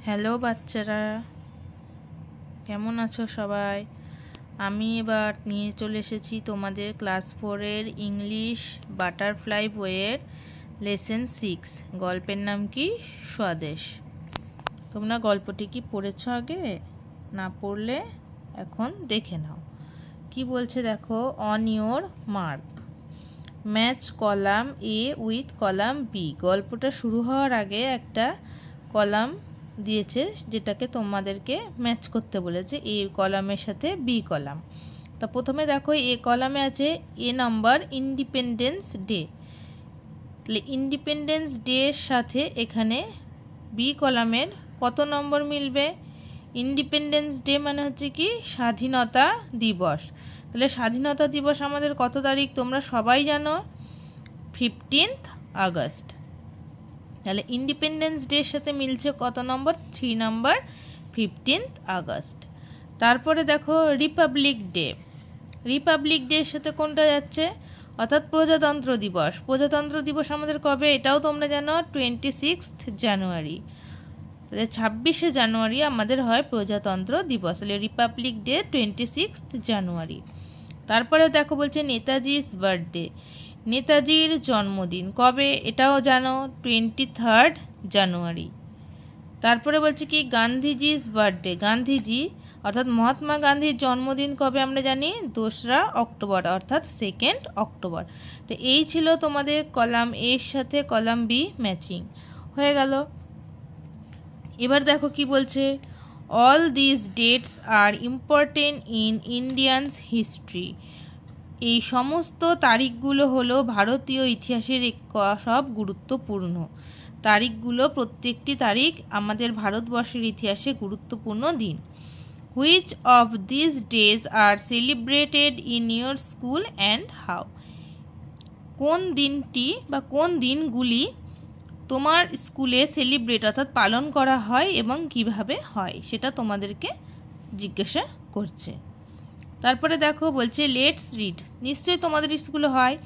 Hello বাচ্চারা, কেমন আছো সবাই? আমি এবার নিয়ে চলে এসেছি তোমাদের ক্লাস 4-এর ইংলিশ বাটারফ্লাই বইয়ের লেসন 6। গল্পের নাম কি? স্বদেশ। তোমরা গল্পটি কি পড়েছ আগে? না পড়লে এখন দেখে নাও। কি বলছে দেখো, on your mark match column A with column B. গল্পটা শুরু হওয়ার আগে একটা কলাম দিয়েছে যেটাকে তোমাদেরকে ম্যাচ করতে বলেছে, এ কলামের সাথে বি কলাম। তা প্রথমে দেখো এ কলামে আছে এ নাম্বার ইন্ডিপেন্ডেন্স ডে। তাহলে ইন্ডিপেন্ডেন্স ডে এর সাথে এখানে বি কলামের কত নম্বর মিলবে? ইন্ডিপেন্ডেন্স ডে মানে হচ্ছে কি স্বাধীনতা দিবস। তাহলে স্বাধীনতা দিবস আমাদের কত তারিখ তোমরা সবাই জানো? 15 আগস্ট। তাহলে ইন্ডিপেন্ডেন্স ডের সাথে মিলছে কত নম্বর? 3 নম্বর, 15 আগস্ট। তারপরে দেখো রিপাবলিক ডে। রিপাবলিক ডের সাথে কোনটা যাচ্ছে? অর্থাৎ প্রজাতন্ত্র দিবস। প্রজাতন্ত্র দিবস আমাদের কবে? এটাও তোমরা জানো, 26 জানুয়ারি। তাহলে 26শে জানুয়ারি আমাদের হয় প্রজাতন্ত্র দিবস। তাহলে রিপাবলিক ডে 26 জানুয়ারি। তারপরে দেখো বলছে নেতাজির বার্থডে। নেতাজির জন্মদিন কবে? এটাও জানো, 23 জানুয়ারি। তারপরে বলছে কি গান্ধীজির বার্থডে। গান্ধীজি অর্থাৎ মহাত্মা গান্ধীর জন্মদিন কবে আমরা জানি? 2রা অক্টোবর অর্থাৎ 2 অক্টোবর। তো এই ছিল তোমাদের কলাম এর সাথে কলাম বি ম্যাচিং হয়ে গেল। এবার দেখো কি বলছে, all this dates are important in Indians history. এই সমস্ত তারিখগুলো হলো ভারতীয় ইতিহাসের সব গুরুত্বপূর্ণ তারিখগুলো। প্রত্যেকটি তারিখ আমাদের ভারতবর্ষের ইতিহাসে গুরুত্বপূর্ণ দিন। Which of this days are celebrated in your school and how. কোন দিনটি বা কোন দিনগুলি তোমার স্কুলে সেলিব্রেট অর্থাৎ পালন করা হয় এবং কিভাবে হয় সেটা তোমাদেরকে জিজ্ঞাসা করছে। তারপরে দেখো বলছে লেটস রিড। নিশ্চয়ই তোমাদের স্কুলে হয়।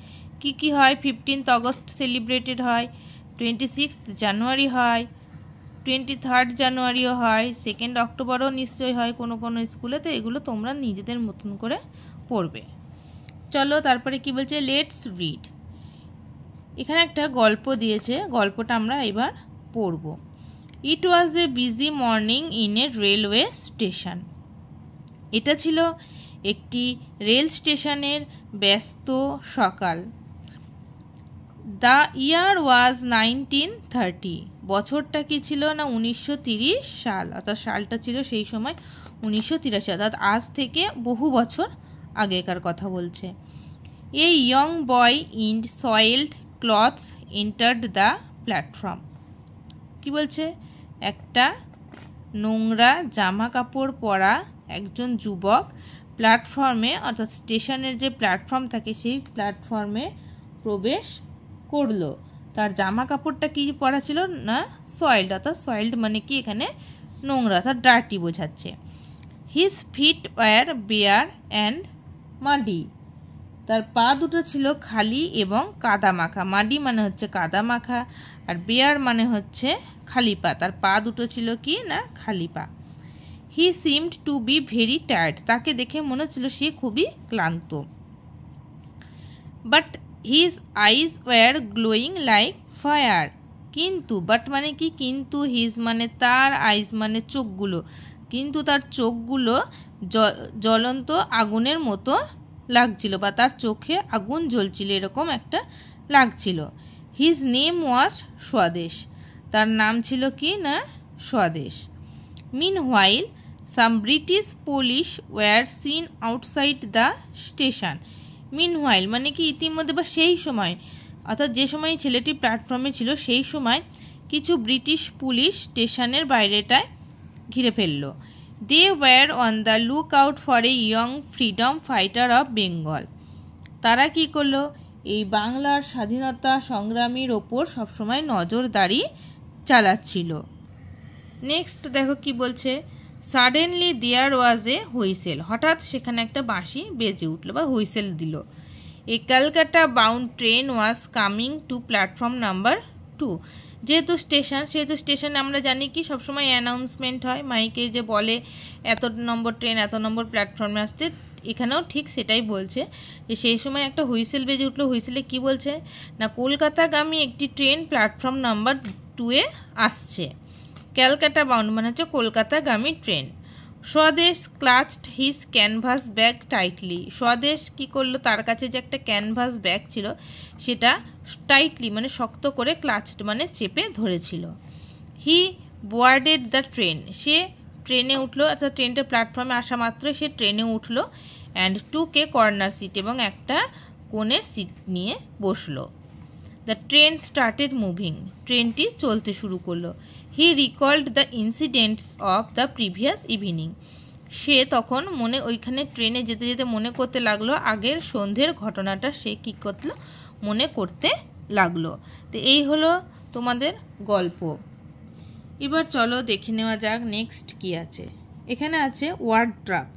কি কি হয়? 15 আগস্ট সেলিব্রেটেড হয়, 26 জানুয়ারি হয়, 23 জানুয়ারিও হয়, 2 অক্টোবরও নিশ্চয়ই হয় কোনো কোনো স্কুলে। তো এগুলো তোমরা নিজেদের মতন করে পড়বে। চলো তারপরে কি বলছে, লেটস রিড। এখানে একটা গল্প দিয়েছে, গল্পটা আমরা এবার পড়ব। It was a busy morning in a railway station. এটা ছিল একটি রেল স্টেশনের ব্যস্ত সকাল। The year was 1930। বছরটা কি ছিল না 1930 সাল, অর্থাৎ সালটা ছিল সেই সময় 1983, অর্থাৎ আজ থেকে বহু বছর আগেকার কথা বলছে। A young boy in soiled clothes entered the platform. কি বলছে? একটা নোংরা জামা কাপড় পরা একজন যুবক প্ল্যাটফর্মে অর্থাৎ স্টেশনের যে প্ল্যাটফর্ম থাকে সেই প্ল্যাটফর্মে প্রবেশ করলো। তার জামা কাপড়টা কি পরা ছিল না সয়েলড, অর্থাৎ সয়েলড মানে কি এখানে নোংরা অর্থাৎ ডার্টি বোঝাচ্ছে। His feet were bare and muddy. তার পা দুটো ছিল খালি এবং কাদা মাখা। মাডি মানে হচ্ছে কাদা মাখা আর বেয়ার মানে হচ্ছে খালি পা। তার পা দুটো ছিল কি না খালি পা। He seemed to be very tired. তাকে দেখে মনে হচ্ছিল সে খুবই ক্লান্ত। But his eyes were glowing like fire. কিন্তু বাট মানে কি? কিন্তু হিজ মানে তার, আইজ মানে চোখগুলো, কিন্তু তার চোখগুলো জ্বলন্ত আগুনের মতো লাগছিল বা তার চোখে আগুন জ্বলছিল এরকম একটা লাগছিল। হিজ নেম ওয়াজ স্বদেশ। তার নাম ছিল কি না স্বদেশ। Meanwhile some British police were seen outside the station. Meanwhile মানে কি ইতিমধ্যে বা সেই সময়, অর্থাৎ যে সময় ছেলেটি প্ল্যাটফর্মে ছিল সেই সময় কিছু ব্রিটিশ পুলিশ স্টেশনের বাইরেটায় ঘিরে ফেলল। They were on the look out for a young freedom fighter of Bengal. তারা কি করলো? এই বাংলার স্বাধীনতা সংগ্রামীর ওপর সবসময় নজরদারি চালাচ্ছিল। নেক্সট দেখো কি বলছে, সাডেনলি দেয়ার ওয়াজ এ হুইসেল। হঠাৎ সেখানে একটা বাঁশি বেজে উঠলো বা হুইসেল দিল। A Calcutta bound train was coming to platform number 2। যেহেতু স্টেশন, সেহেতু স্টেশনে আমরা জানি কি সবসময় অ্যানাউন্সমেন্ট হয়, মাইকে যে বলে এত নম্বর ট্রেন এত নম্বর প্ল্যাটফর্মে আসছে। এখানেও ঠিক সেটাই বলছে যে সেই সময় একটা হুইসেল বেজে উঠলো। হুইসেলে কি বলছে না, কলকাতাগামী একটি ট্রেন প্ল্যাটফর্ম নাম্বার 2-এ আসছে। ক্যালকাটা বাউন্ড মানে হচ্ছে কলকাতাগামী ট্রেন। স্বদেশ ক্লাচড হিজ ক্যানভাস ব্যাগ টাইটলি। স্বদেশ কী করলো, তার কাছে যে একটা ক্যানভাস ব্যাগ ছিল সেটা টাইটলি মানে শক্ত করে, ক্লাচড মানে চেপে ধরেছিল। হি বোয়ার্ডেড দ্য ট্রেন। সে ট্রেনে উঠলো, অর্থাৎ ট্রেনটা প্ল্যাটফর্মে আসা মাত্রই সে ট্রেনে উঠলো। And took a corner seat, এবং একটা কোণের সিট নিয়ে বসলো। The train started moving. ট্রেনটি চলতে শুরু করলো। He recalled the incidents of the previous evening. সে তখন ওইখানে ট্রেনে যেতে যেতে মনে করতে লাগলো আগের সন্ধ্যের ঘটনাটা সে কী করলো, মনে করতে লাগলো। তো এই হলো তোমাদের গল্প। এবার চলো দেখে নেওয়া যাক নেক্সট কি আছে। এখানে আছে ওয়ার্ড ট্র্যাপ।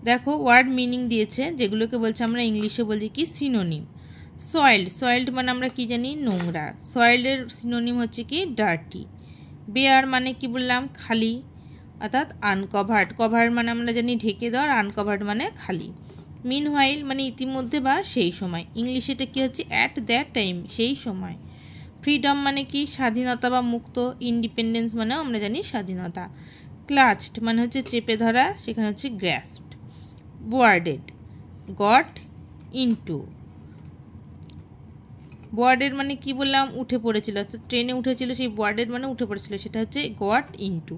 দেখো ওয়ার্ড মিনিং দিয়েছে, যেগুলোকে বলছে আমরা ইংলিশে বলছি কি সিনোনিম। সয়েলড, সয়েলড মানে আমরা কি জানি নোংরা। সয়েলডের সিনোনিম হচ্ছে কি ডার্টি। বেয়ার মানে কি বললাম খালি, অর্থাৎ আনকভার্ড। কভার্ড মানে আমরা জানি ঢেকে দেওয়ার, আনকভার্ড মানে খালি। মিনহোয়াইল মানে ইতিমধ্যে বা সেই সময়। ইংলিশে এটা কী হচ্ছে অ্যাট দ্যাট টাইম, সেই সময়। ফ্রিডম মানে কি স্বাধীনতা বা মুক্ত। ইন্ডিপেন্ডেন্স মানে আমরা জানি স্বাধীনতা। ক্লাচড মানে হচ্ছে চেপে ধরা, সেখানে হচ্ছে গ্র্যাসপড। বোয়ার্ডেড, গট ইনটু। বোয়ার্ডেড মানে কি বললাম উঠে পড়েছিল, অর্থাৎ ট্রেনে উঠেছিল, সেই বোয়ার্ডেড মানে উঠে পড়েছিল, সেটা হচ্ছে গট ইনটু।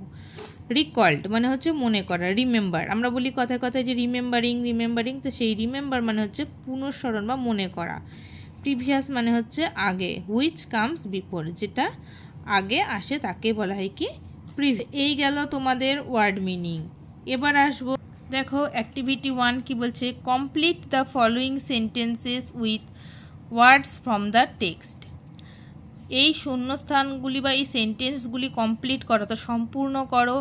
রিকল্ড মানে হচ্ছে মনে করা, রিমেম্বার। আমরা বলি কথায় কথায় যে রিমেম্বারিং রিমেম্বারিং, তো সেই রিমেম্বার মানে হচ্ছে পুনঃস্মরণ বা মনে করা। প্রিভিয়াস মানে হচ্ছে আগে। হুইচ কামস বিফোর, যেটা আগে আসে তাকে বলা হয় কি প্রিভিয়াস। এই গেল তোমাদের ওয়ার্ড মিনিং। এবার আসবো, দেখো অ্যাক্টিভিটি 1 কি বলছে, complete the following sentences with words from the text. এই শূন্যস্থানগুলি বা এই সেন্টেন্সগুলি কমপ্লিট করো, তো সম্পূর্ণ করো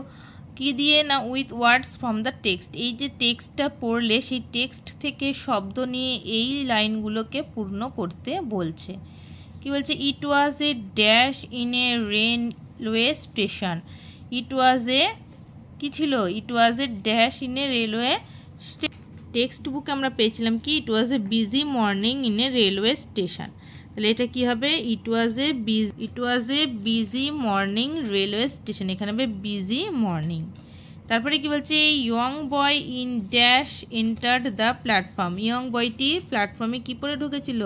কি দিয়ে না with words from the text. এই যে টেক্সটটা পড়লে সেই টেক্সট থেকে শব্দ নিয়ে এই লাইনগুলোকে পূর্ণ করতে বলছে। কি বলছে, it was a dash in a railway station. It was a কি ছিল, it was a dash in a railway. Text বুকে আমরা পেয়েছিলাম কি it was a busy morning in a railway station. তাহলে এটা কি হবে, it was a busy morning railway station, এখানে হবে বিজি মর্নিং। তারপরে কি বলছে, young boy in dash entered the platform. Young বয়টি প্ল্যাটফর্মে কি পরে ঢুকেছিল,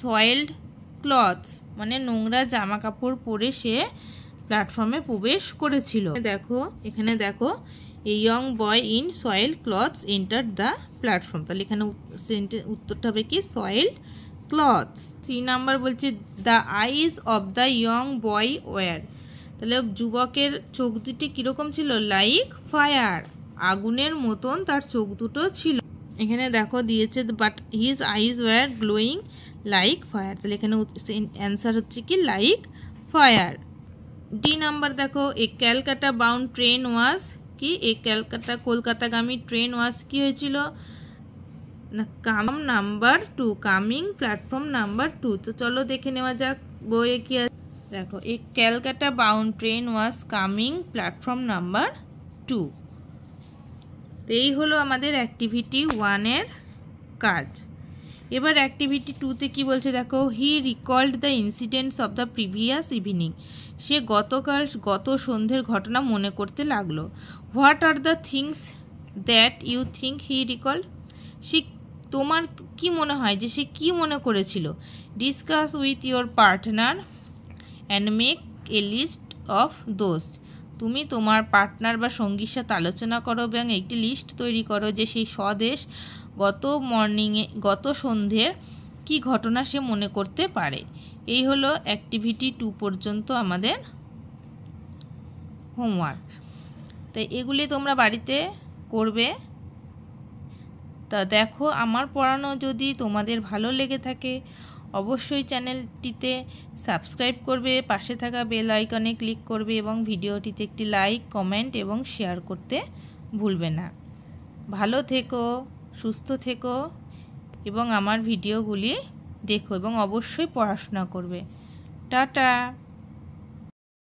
সয়েলড ক্লথস মানে নোংরা জামা কাপড় পরে সে প্ল্যাটফর্মে প্রবেশ করেছিল। দেখো এখানে দেখো, a young boy in soiled clothes entered the platform. তাহলে এখানে উত্তরটা হবে কি সয়েল ক্লথস। 3 নাম্বার বলছে the eyes of the young boy were. তাহলে যুবকের চোখ দুটি কীরকম ছিল, লাইক ফায়ার, আগুনের মতন তার চোখ দুটো ছিল। এখানে দেখো দিয়েছে but his eyes were glowing like fire. তাহলে এখানে অ্যান্সার হচ্ছে কি লাইক ফায়ার। ডি নাম্বার দেখো, এ ক্যালকাটা বাউন্ড ট্রেন ওয়াজ কি, এ কলকাতাগামী ট্রেন ওয়াজ কি হয়েছিল না কাম নাম্বার 2, কামিং প্ল্যাটফর্ম নাম্বার 2। তো চলো দেখে নেওয়া যাক বইয়ে কি আছে। দেখো a Calcutta bound train was coming platform number 2। তো এই হলো আমাদের অ্যাক্টিভিটি 1-এর কাজ। এবার অ্যাক্টিভিটি 2-তে কি বলছে দেখো, he recalled the incidents of the previous evening. সে গত সন্ধ্যের ঘটনা মনে করতে লাগলো। What are the things that you think he recalled. সে তোমার কি মনে হয় যে সে কি মনে করেছিল। Discuss with your partner and make a list of those. তুমি তোমার পার্টনার বা সঙ্গীর সাথে আলোচনা করো এবং একটি লিস্ট তৈরি করো যে সেই স্বদেশ গত সন্ধ্যের কি ঘটনা সে মনে করতে পারে। এই হলো অ্যাক্টিভিটি 2 পর্যন্ত আমাদের হোমওয়ার্ক। তাই এগুলি তোমরা বাড়িতে করবে। তা দেখো আমার পড়ানো যদি তোমাদের ভালো লেগে থাকে অবশ্যই চ্যানেলটিতে সাবস্ক্রাইব করবে, পাশে থাকা বেল আইকনে ক্লিক করবে এবং ভিডিওটিতে একটি লাইক, কমেন্ট এবং শেয়ার করতে ভুলবে না। ভালো থেকো, সুস্থ থেকো এবং আমার ভিডিওগুলি দেখো এবং অবশ্যই পড়াশোনা করবে। টাটা।